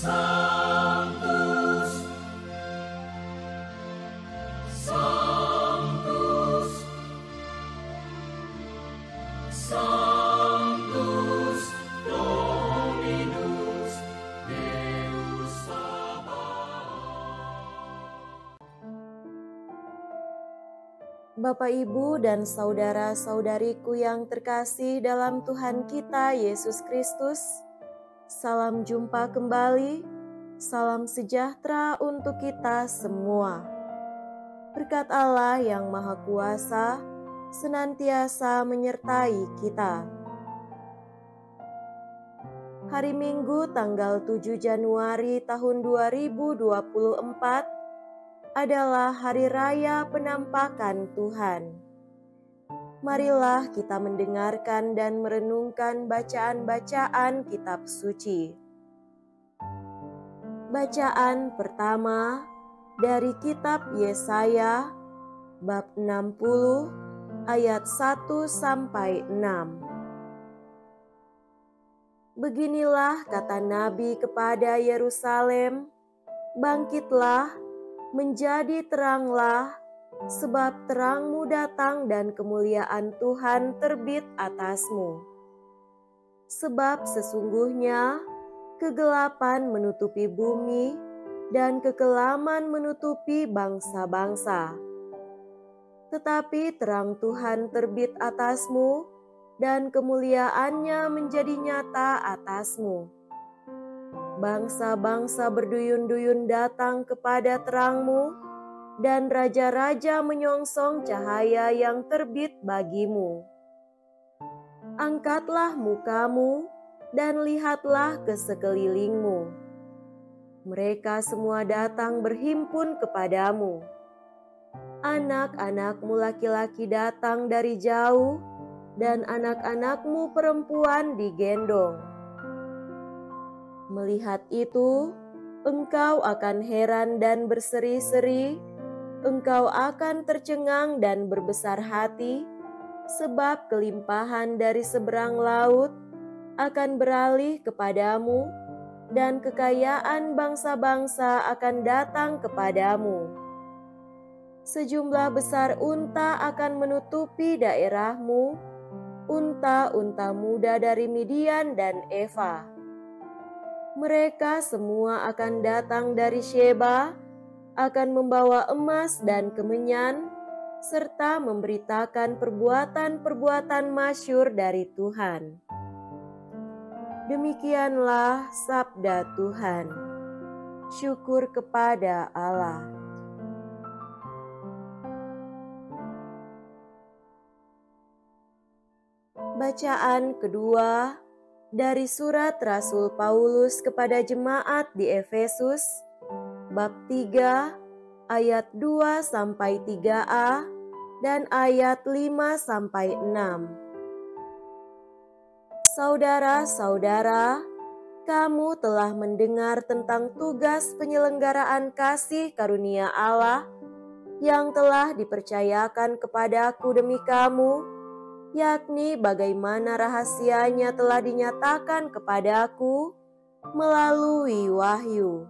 Sanctus, Sanctus, Sanctus Dominus Deus Sabaoth. Bapak, Ibu, dan saudara-saudariku yang terkasih dalam Tuhan kita Yesus Kristus, salam jumpa kembali, salam sejahtera untuk kita semua. Berkat Allah yang Maha Kuasa senantiasa menyertai kita. Hari Minggu tanggal 7 Januari tahun 2024 adalah Hari Raya Penampakan Tuhan. Marilah kita mendengarkan dan merenungkan bacaan-bacaan kitab suci. Bacaan pertama dari kitab Yesaya bab 60 ayat 1 sampai 6. Beginilah kata Nabi kepada Yerusalem, "Bangkitlah, menjadi teranglah, sebab terangmu datang dan kemuliaan Tuhan terbit atasmu. Sebab sesungguhnya kegelapan menutupi bumi dan kekelaman menutupi bangsa-bangsa. Tetapi terang Tuhan terbit atasmu dan kemuliaannya menjadi nyata atasmu. Bangsa-bangsa berduyun-duyun datang kepada terangmu, dan raja-raja menyongsong cahaya yang terbit bagimu. Angkatlah mukamu dan lihatlah ke sekelilingmu. Mereka semua datang berhimpun kepadamu. Anak-anakmu laki-laki datang dari jauh, dan anak-anakmu perempuan digendong. Melihat itu, engkau akan heran dan berseri-seri, engkau akan tercengang dan berbesar hati, sebab kelimpahan dari seberang laut akan beralih kepadamu, dan kekayaan bangsa-bangsa akan datang kepadamu. Sejumlah besar unta akan menutupi daerahmu, unta-unta muda dari Midian dan Eva. Mereka semua akan datang dari Sheba, akan membawa emas dan kemenyan, serta memberitakan perbuatan-perbuatan masyhur dari Tuhan." Demikianlah sabda Tuhan. Syukur kepada Allah. Bacaan kedua dari surat Rasul Paulus kepada jemaat di Efesus, bab 3 ayat 2 sampai 3a dan ayat 5 sampai 6. Saudara-saudara, kamu telah mendengar tentang tugas penyelenggaraan kasih karunia Allah yang telah dipercayakan kepadaku demi kamu, yakni bagaimana rahasianya telah dinyatakan kepadaku melalui wahyu.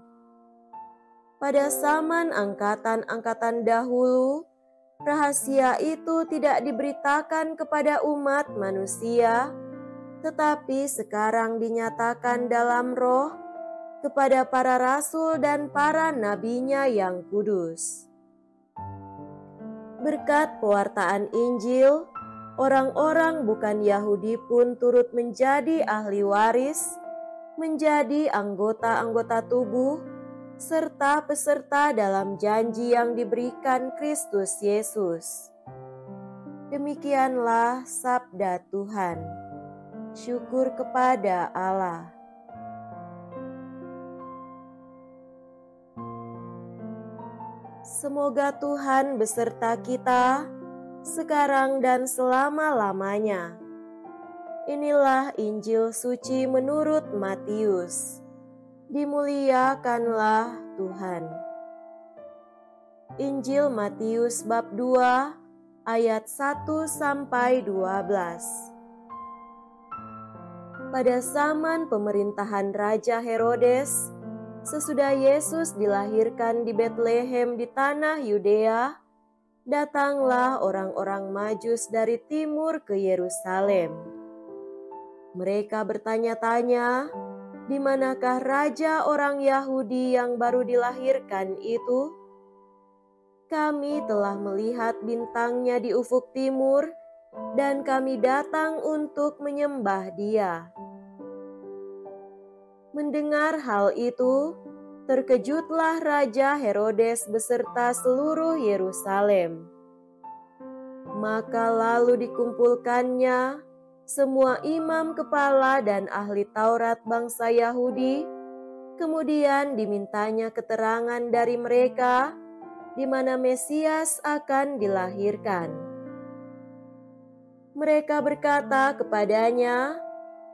Pada zaman angkatan-angkatan dahulu, rahasia itu tidak diberitakan kepada umat manusia, tetapi sekarang dinyatakan dalam Roh kepada para rasul dan para nabinya yang kudus. Berkat pewartaan Injil, orang-orang bukan Yahudi pun turut menjadi ahli waris, menjadi anggota-anggota tubuh, serta peserta dalam janji yang diberikan Kristus Yesus. Demikianlah sabda Tuhan. Syukur kepada Allah. Semoga Tuhan beserta kita sekarang dan selama-lamanya. Inilah Injil suci menurut Matius. Dimuliakanlah Tuhan. Injil Matius bab 2 ayat 1 sampai 12. Pada zaman pemerintahan Raja Herodes, Sesudah Yesus dilahirkan di Betlehem di tanah Yudea, datanglah orang-orang Majus dari timur ke Yerusalem. Mereka bertanya-tanya, "Di manakah raja orang Yahudi yang baru dilahirkan itu? Kami telah melihat bintangnya di ufuk timur, dan kami datang untuk menyembah Dia." Mendengar hal itu, terkejutlah Raja Herodes beserta seluruh Yerusalem. Maka lalu dikumpulkannya semua imam kepala dan ahli Taurat bangsa Yahudi, kemudian dimintanya keterangan dari mereka di mana Mesias akan dilahirkan. Mereka berkata kepadanya,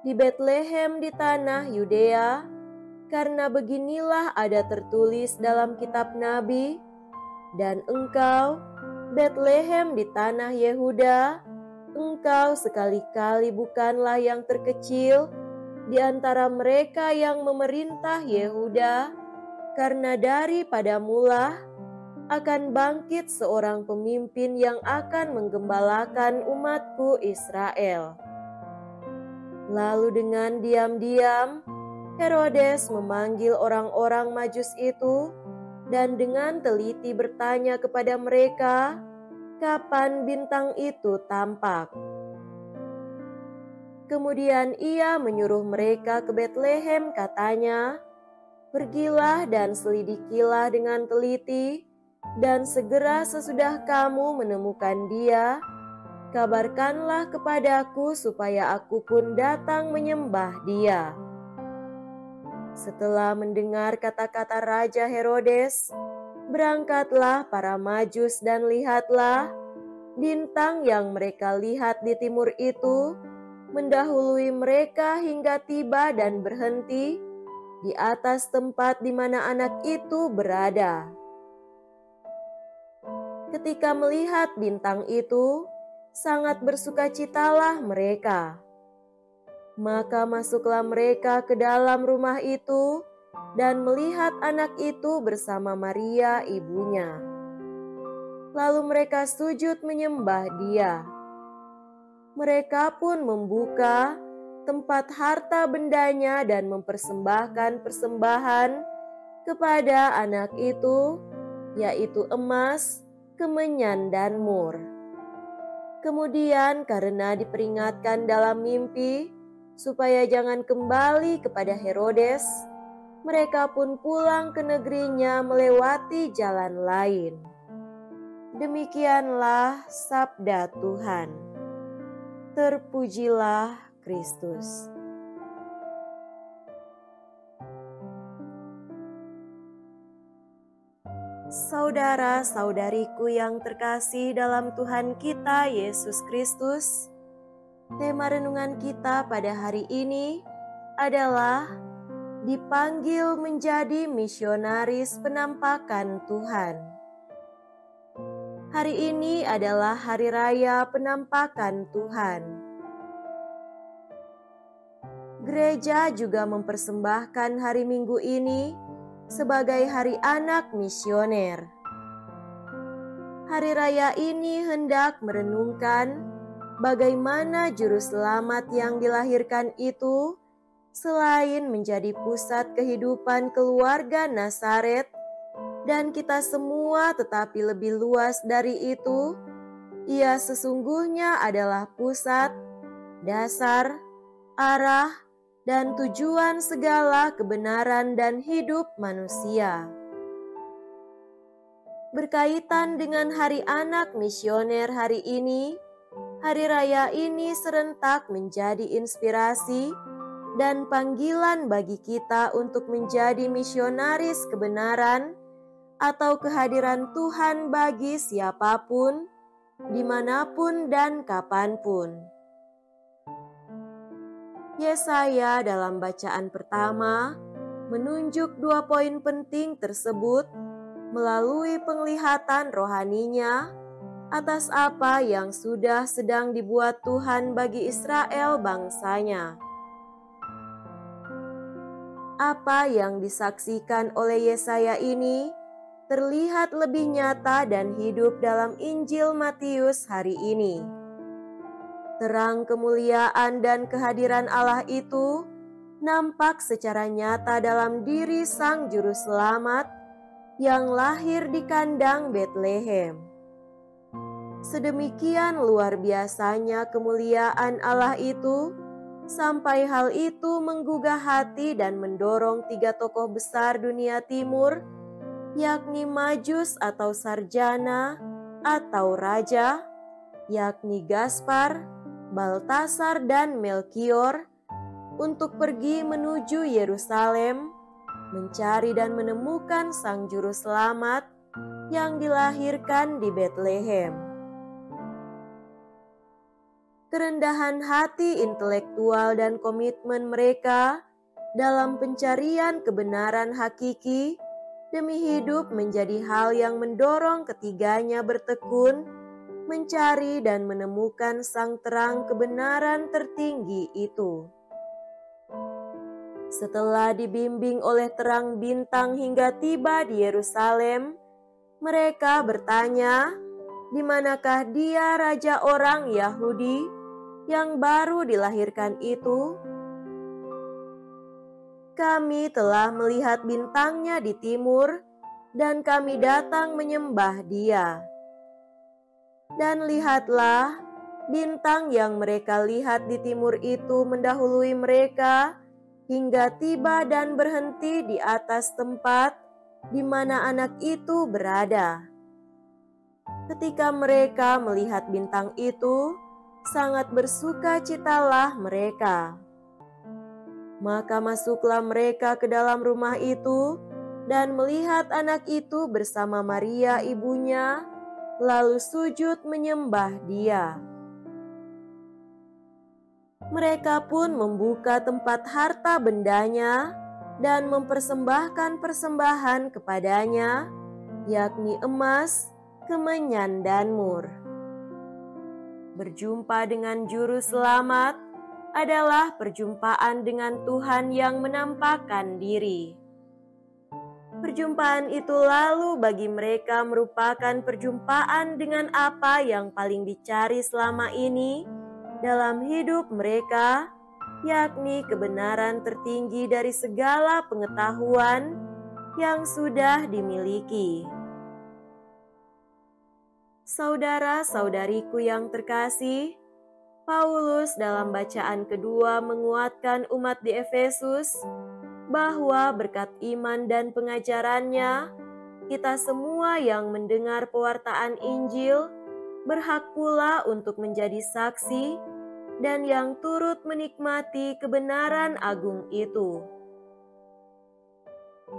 "Di Betlehem di tanah Yudea, karena beginilah ada tertulis dalam kitab Nabi, dan engkau, Betlehem di tanah Yehuda, engkau sekali-kali bukanlah yang terkecil di antara mereka yang memerintah Yehuda, karena daripada mula akan bangkit seorang pemimpin yang akan menggembalakan umatku Israel." Lalu dengan diam-diam, Herodes memanggil orang-orang Majus itu dan dengan teliti bertanya kepada mereka kapan bintang itu tampak. Kemudian ia menyuruh mereka ke Betlehem, katanya, "Pergilah dan selidikilah dengan teliti, dan segera sesudah kamu menemukan dia, kabarkanlah kepadaku supaya aku pun datang menyembah dia." Setelah mendengar kata-kata Raja Herodes, berangkatlah para Majus dan lihatlah, bintang yang mereka lihat di timur itu mendahului mereka hingga tiba dan berhenti di atas tempat di mana anak itu berada. Ketika melihat bintang itu, sangat bersukacitalah mereka. Maka masuklah mereka ke dalam rumah itu dan melihat anak itu bersama Maria ibunya. Lalu mereka sujud menyembah Dia. Mereka pun membuka tempat harta bendanya dan mempersembahkan persembahan kepada anak itu, yaitu emas, kemenyan, dan mur. Kemudian karena diperingatkan dalam mimpi supaya jangan kembali kepada Herodes, mereka pun pulang ke negerinya melewati jalan lain. Demikianlah sabda Tuhan. Terpujilah Kristus. Saudara-saudariku yang terkasih dalam Tuhan kita Yesus Kristus, tema renungan kita pada hari ini adalah dipanggil menjadi misionaris penampakan Tuhan. Hari ini adalah hari raya penampakan Tuhan. Gereja juga mempersembahkan hari Minggu ini sebagai hari anak misioner. Hari raya ini hendak merenungkan bagaimana juru selamat yang dilahirkan itu, selain menjadi pusat kehidupan keluarga Nazaret dan kita semua, tetapi lebih luas dari itu, ia sesungguhnya adalah pusat, dasar, arah, dan tujuan segala kebenaran dan hidup manusia. Berkaitan dengan Hari Anak Misioner hari ini, hari raya ini serentak menjadi inspirasi dan panggilan bagi kita untuk menjadi misionaris kebenaran atau kehadiran Tuhan bagi siapapun, dimanapun dan kapanpun. Yesaya dalam bacaan pertama menunjuk 2 poin penting tersebut melalui penglihatan rohaninya atas apa yang sudah sedang dibuat Tuhan bagi Israel bangsanya. Apa yang disaksikan oleh Yesaya ini terlihat lebih nyata dan hidup dalam Injil Matius hari ini. Terang kemuliaan dan kehadiran Allah itu nampak secara nyata dalam diri Sang Juru Selamat yang lahir di kandang Betlehem. Sedemikian luar biasanya kemuliaan Allah itu, sampai hal itu menggugah hati dan mendorong tiga tokoh besar dunia timur, yakni Majus atau Sarjana atau Raja, yakni Gaspar, Baltasar, dan Melkior, untuk pergi menuju Yerusalem, mencari dan menemukan Sang Juru Selamat yang dilahirkan di Betlehem. Kerendahan hati intelektual dan komitmen mereka dalam pencarian kebenaran hakiki demi hidup menjadi hal yang mendorong ketiganya bertekun mencari dan menemukan sang terang kebenaran tertinggi itu. Setelah dibimbing oleh terang bintang hingga tiba di Yerusalem, mereka bertanya, "Di manakah dia raja orang Yahudi yang baru dilahirkan itu? Kami telah melihat bintangnya di timur, dan kami datang menyembah dia." Dan lihatlah, bintang yang mereka lihat di timur itu mendahului mereka hingga tiba dan berhenti di atas tempat di mana anak itu berada. Ketika mereka melihat bintang itu, sangat bersukacitalah mereka. Maka masuklah mereka ke dalam rumah itu dan melihat anak itu bersama Maria ibunya, lalu sujud menyembah dia. Mereka pun membuka tempat harta bendanya dan mempersembahkan persembahan kepadanya, yakni emas, kemenyan, dan mur. Berjumpa dengan Juru Selamat adalah perjumpaan dengan Tuhan yang menampakkan diri. Perjumpaan itu lalu bagi mereka merupakan perjumpaan dengan apa yang paling dicari selama ini dalam hidup mereka, yakni kebenaran tertinggi dari segala pengetahuan yang sudah dimiliki. Saudara-saudariku yang terkasih, Paulus dalam bacaan kedua menguatkan umat di Efesus bahwa berkat iman dan pengajarannya, kita semua yang mendengar pewartaan Injil berhak pula untuk menjadi saksi dan yang turut menikmati kebenaran agung itu.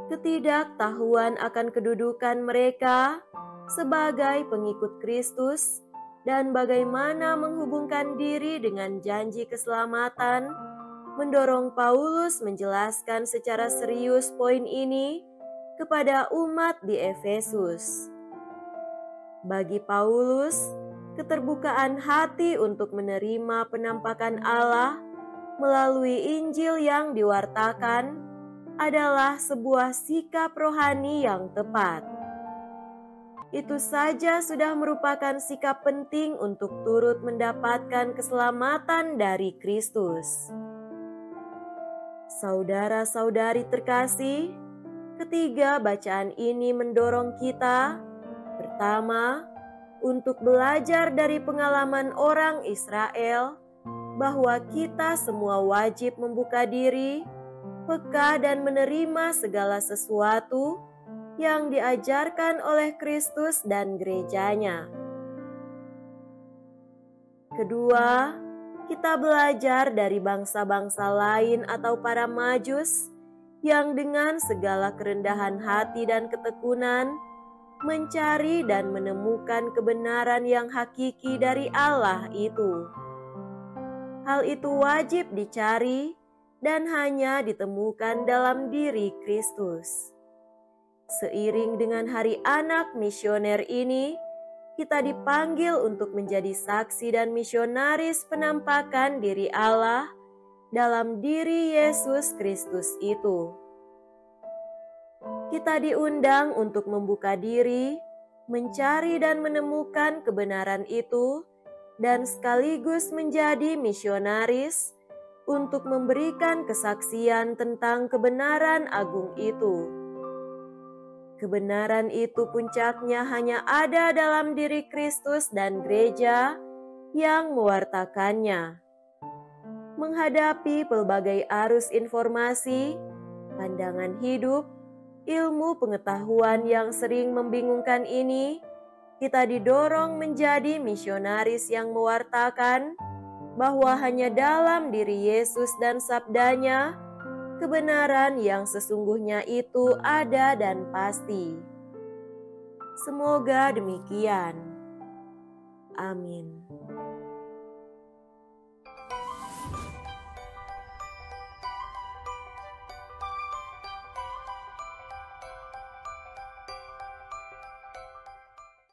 Ketidaktahuan akan kedudukan mereka sebagai pengikut Kristus dan bagaimana menghubungkan diri dengan janji keselamatan mendorong Paulus menjelaskan secara serius poin ini kepada umat di Efesus. Bagi Paulus, keterbukaan hati untuk menerima penampakan Allah melalui Injil yang diwartakan adalah sebuah sikap rohani yang tepat. Itu saja sudah merupakan sikap penting untuk turut mendapatkan keselamatan dari Kristus. Saudara-saudari terkasih, ketiga bacaan ini mendorong kita, pertama, untuk belajar dari pengalaman orang Israel bahwa kita semua wajib membuka diri, peka dan menerima segala sesuatu yang diajarkan oleh Kristus dan gerejanya. Kedua, kita belajar dari bangsa-bangsa lain atau para Majus yang dengan segala kerendahan hati dan ketekunan mencari dan menemukan kebenaran yang hakiki dari Allah itu. Hal itu wajib dicari dan hanya ditemukan dalam diri Kristus. Seiring dengan Hari Anak Misioner ini, kita dipanggil untuk menjadi saksi dan misionaris penampakan diri Allah dalam diri Yesus Kristus itu. Kita diundang untuk membuka diri, mencari dan menemukan kebenaran itu, dan sekaligus menjadi misionaris untuk memberikan kesaksian tentang kebenaran agung itu. Kebenaran itu puncaknya hanya ada dalam diri Kristus dan gereja yang mewartakannya. Menghadapi pelbagai arus informasi, pandangan hidup, ilmu pengetahuan yang sering membingungkan ini, kita didorong menjadi misionaris yang mewartakan bahwa hanya dalam diri Yesus dan sabdanya, kebenaran yang sesungguhnya itu ada dan pasti. Semoga demikian. Amin.